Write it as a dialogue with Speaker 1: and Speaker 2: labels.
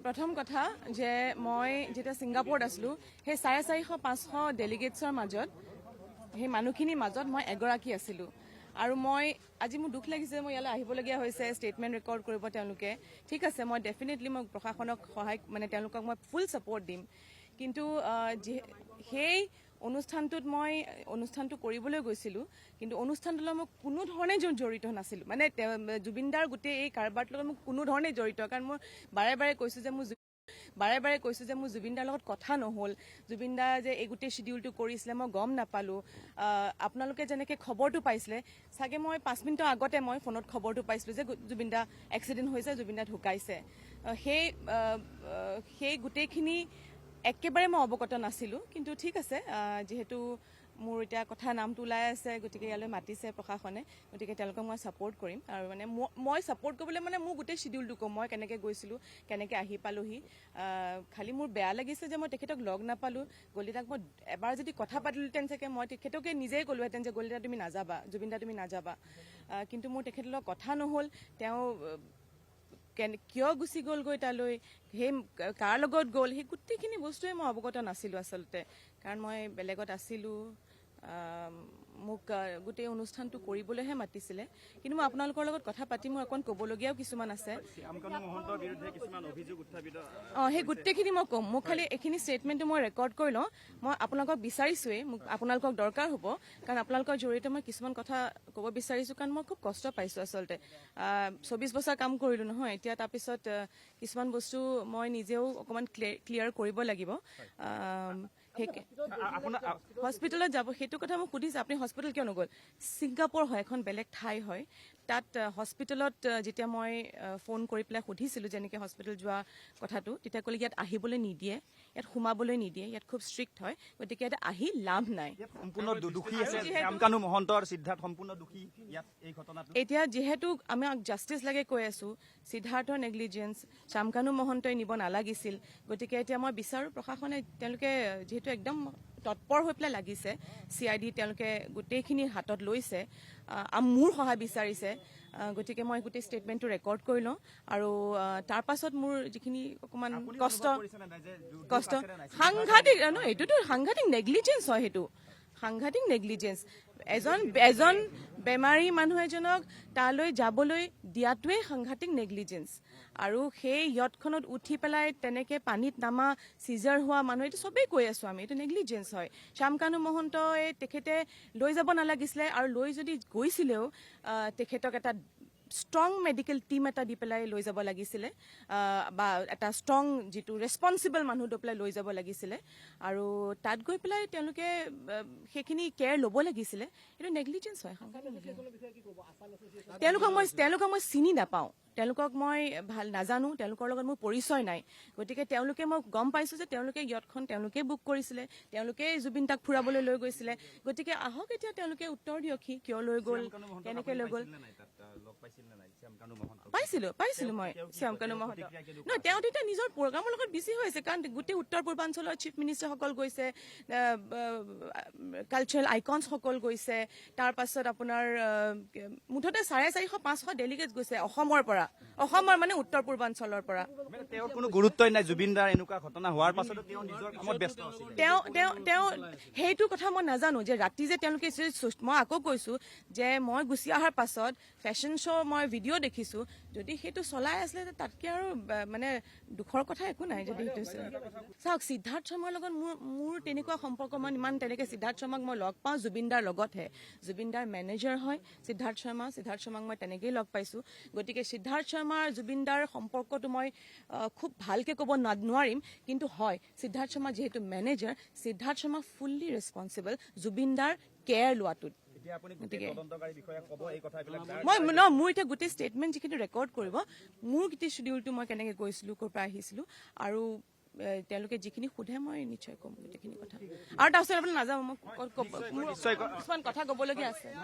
Speaker 1: প্ৰথম কথা যে মই যেতিয়া ছিংগাপুৰত আছিলোঁ সেই 450-500 ডেলিগেটছৰ মাজত সেই মানুহখিনিৰ মাজত মই এগৰাকী আছিলোঁ আৰু মই আজি মোৰ দুখ লাগিছে মই ইয়ালৈ আহিবলগীয়া হৈছে ষ্টেটমেণ্ট ৰেকৰ্ড কৰিব তেওঁলোকে ঠিক আছে মই ডেফিনেটলি মই প্ৰশাসনক সহায় মানে তেওঁলোকক মই ফুল ছাপোৰ্ট দিম কিন্তু সেই অনুষ্ঠানটো কৰিবলৈ গৈছিলোঁ কিন্তু অনুষ্ঠানটোৰ লগত মই কোনো ধৰণে জড়িত নাছিলোঁ মানে জুবিনদাৰ গোটেই এই কাৰবাৰটোৰ লগত মোক কোনো ধৰণে জড়িত কাৰণ মই বাৰে বাৰে কৈছোঁ যে মোৰ জুবিনদাৰ লগত কথা নহ'ল জুবিনদা যে এই গোটেই শিডিউলটো কৰিছিলে মই গম নাপালোঁ আপোনালোকে যেনেকৈ খবৰটো পাইছিলে চাগে মই 5 মিনিটৰ আগতে মই ফোনত খবৰটো পাইছিলোঁ যে জুবিনদা এক্সিডেণ্ট হৈছে জুবিনদা ঢুকাইছে সেই গোটেইখিনি একেবাৰে মই অৱগত নাছিলোঁ কিন্তু ঠিক আছে যিহেতু মোৰ এতিয়া কথা নামটো ওলাই আছে গতিকে ইয়ালৈ মাতিছে প্ৰশাসনে গতিকে তেওঁলোকক মই ছাপোৰ্ট কৰিম আৰু মানে মই ছাপোৰ্ট কৰিবলৈ মানে মোৰ গোটেই শিডিউলটো ক'ম মই কেনেকৈ গৈছিলোঁ কেনেকৈ আহি পালোহি খালি মোৰ বেয়া লাগিছে যে মই তেখেতক লগ নাপালোঁ গলিতাক মই এবাৰ যদি কথা পাতিলোহেঁতেন চাগে মই তেখেতকে নিজেই ক'লোহেঁতেন যে গলিতা তুমি নাযাবা জুবিনদা তুমি নাযাবা কিন্তু মোৰ তেখেতৰ লগত কথা নহ'ল তেওঁ কিয় গুচি গ'লগৈ তালৈ সেই কাৰ লগত গ'ল সেই গোটেইখিনি বস্তুৱে মই অৱগত নাছিলোঁ আচলতে কাৰণ মই বেলেগত আছিলোঁ মোক গোটেই অনুষ্ঠানটো কৰিবলৈহে মাতিছিলে কিন্তু মই আপোনালোকৰ লগত কথা পাতি মোৰ অকণ ক'বলগীয়াও কিছুমান আছে সেই গোটেইখিনি মই ক'ম মোক খালি এইখিনি ষ্টেটমেণ্টটো মই ৰেকৰ্ড কৰি লওঁ মই আপোনালোকক বিচাৰিছোৱেই মোক আপোনালোকক দৰকাৰ হ'ব কাৰণ আপোনালোকৰ জৰিয়তে মই কিছুমান কথা ক'ব বিচাৰিছোঁ কাৰণ মই খুব কষ্ট পাইছোঁ আচলতে 24 বছৰ কাম কৰিলোঁ নহয় এতিয়া তাৰপিছত কিছুমান বস্তু মই নিজেও অকণমান ক্লিয়াৰ কৰিব লাগিব হস্পিটেলত যাব সেইটো কথা মোক সুধিছে আপুনি হস্পিটেল কিয় নগ'ল ছিংগাপুৰ হয় এখন বেলেগ ঠাই হয় তাত হস্পিটেলত যেতিয়া মই ফোন কৰি পেলাই সুধিছিলোঁ যেনেকৈ হস্পিটেল যোৱা কথাটো তেতিয়া ক'লে ইয়াত আহিবলৈ নিদিয়ে ইয়াত সোমাবলৈ নিদিয়ে ইয়াত খুব ষ্ট্ৰিক্ট হয় গতিকে ইয়াত আহি লাভ নাই এতিয়া যিহেতু আমাক জাষ্টিচ লাগে কৈ আছোঁ সিদ্ধাৰ্থৰ নেগলিজেঞ্চ শামকানু মহন্তই নিব নালাগিছিল গতিকে এতিয়া মই বিচাৰোঁ প্ৰশাসনে তেওঁলোকে যিহেতু একদম তৎপৰ হৈ পেলাই লাগিছে CID তেওঁলোকে গোটেইখিনি হাতত লৈছে মোৰ সহায় বিচাৰিছে গতিকে মই গোটেই ষ্টেটমেণ্টটো ৰেকৰ্ড কৰি লওঁ আৰু তাৰ পাছত মোৰ যিখিনি অকণমান কষ্ট সাংঘাতিক এইটোতো সাংঘাতিক নেগলিজেঞ্চ হয় সেইটো সাংঘাতিক নেগলিজেঞ্চ এজন বেমাৰী মানুহ এজনক তালৈ যাবলৈ দিয়াটোৱেই সাংঘাতিক নেগলিজেঞ্চ আৰু সেই ইয়টখনত উঠি পেলাই তেনেকৈ পানীত নামা চিজাৰ হোৱা মানুহ এইটো চবেই কৈ আছোঁ আমি এইটো নেগলিজেঞ্চ হয় শামকানু মহন্তই তেখেতে লৈ যাব নালাগিছিলে আৰু লৈ যদি গৈছিলেও তেখেতক এটা ষ্ট্ৰং মেডিকেল টিম এটা দি পেলাই লৈ যাব লাগিছিলে বা এটা ষ্ট্ৰং যিটো ৰেছপনচিবল মানুহ দি পেলাই লৈ যাব লাগিছিলে আৰু তাত গৈ পেলাই তেওঁলোকে সেইখিনি কেয়াৰ ল'ব লাগিছিলে এইটো নেগলিজেঞ্চ হয় তেওঁলোকক মই চিনি নাপাওঁ তেওঁলোকক মই ভাল নাজানো তেওঁলোকৰ লগত মোৰ পৰিচয় নাই গতিকে তেওঁলোকে মই গম পাইছোঁ যে তেওঁলোকে ইয়টখন তেওঁলোকেই বুক কৰিছিলে তেওঁলোকেই জুবিন দাক ফুৰাবলৈ লৈ গৈছিলে গতিকে আহক এতিয়া তেওঁলোকে উত্তৰ দিয়কহি কিয় লৈ গ'ল কেনেকৈ লৈ গ'ল পাইছিলোঁ মই শ্যামকানু মহন্ত নহয় তেওঁ তেতিয়া নিজৰ প্ৰগ্ৰামৰ লগত বিজি হৈছে কাৰণ গোটেই উত্তৰ পূৰ্বাঞ্চলৰ চিফ মিনিষ্টাৰসকল গৈছে কালচাৰেল আইকনছসকল গৈছে তাৰ পাছত আপোনাৰ মুঠতে 450-500 ডেলিগেটছ গৈছে অসমৰ মানে উত্তৰ পূৰ্বাঞ্চলৰ পৰা
Speaker 2: তেওঁৰ কোনো গুৰুত্বই নাই জুবিনদাৰ এনেকুৱা ঘটনা হোৱাৰ পাছতো তেওঁ নিজৰ কামত ব্যস্ত আছিল
Speaker 1: তেওঁ সেইটো কথা মই নাজানো যে ৰাতি যে তেওঁলোকে মই আকৌ কৈছোঁ যে মই গুচি অহাৰ পাছত ফেশ্বন শ্ব' মই ভিডিঅ' দেখিছোঁ যদি সেইটো চলাই আছিলে তাতকৈ আৰু মানে দুখৰ কথা একো নাই যদি সেইটো চাওক সিদ্ধাৰ্থ শৰ্মাৰ লগত মোৰ তেনেকুৱা সম্পৰ্ক মই ইমান তেনেকৈ সিদ্ধাৰ্থ শৰ্মাক মই লগ পাওঁ জুবিনদাৰ লগতহে জুবিনদাৰ মেনেজাৰ হয় সিদ্ধাৰ্থ শৰ্মাক মই তেনেকৈয়ে লগ পাইছোঁ গতিকে সিদ্ধাৰ্থ শৰ্মাৰ জুবিনদাৰ সম্পৰ্কটো মই খুব ভালকৈ ক'ব নোৱাৰিম কিন্তু হয় সিদ্ধাৰ্থ শৰ্মা যিহেতু manager Siddharth Sharma fully responsible জুবিনদাৰ কেয়াৰ লোৱাটোত মোৰ এতিয়া গোটেই ষ্টেটমেণ্ট যিখিনি ৰেকৰ্ড কৰিব মোৰ গোটেই শিডিউলটো মই কেনেকৈ গৈছিলোঁ ক'ৰ পৰা আহিছিলোঁ আৰু তেওঁলোকে যিখিনি সোধে মই নিশ্চয় ক'ম গোটেইখিনি কথা আৰু তাৰপিছত আপুনি নাযাওঁ মই কিছুমান কথা ক'বলগীয়া আছে